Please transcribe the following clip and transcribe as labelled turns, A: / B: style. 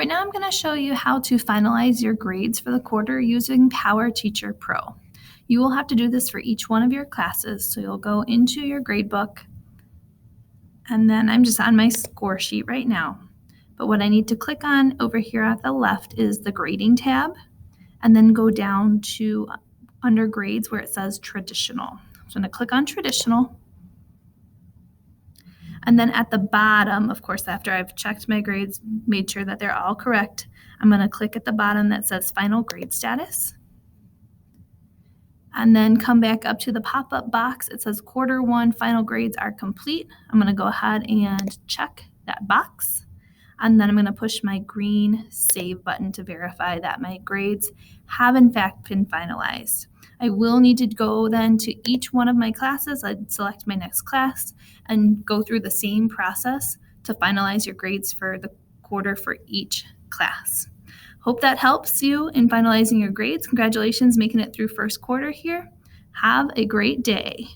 A: Right now I'm going to show you how to finalize your grades for the quarter using PowerTeacher Pro. You will have to do this for each one of your classes. So you'll go into your gradebook, and then I'm just on my score sheet right now. But what I need to click on over here at the left is the grading tab, and then go down to under grades where it says traditional. So I'm going to click on traditional. And then at the bottom, of course, after I've checked my grades, made sure that they're all correct, I'm going to click at the bottom that says final grade status. And then come back up to the pop-up box. It says quarter one final grades are complete. I'm going to go ahead and check that box. And then I'm going to push my green save button to verify that my grades have in fact been finalized. I will need to go then to each one of my classes. I'd select my next class and go through the same process to finalize your grades for the quarter for each class. Hope that helps you in finalizing your grades. Congratulations, making it through first quarter here. Have a great day.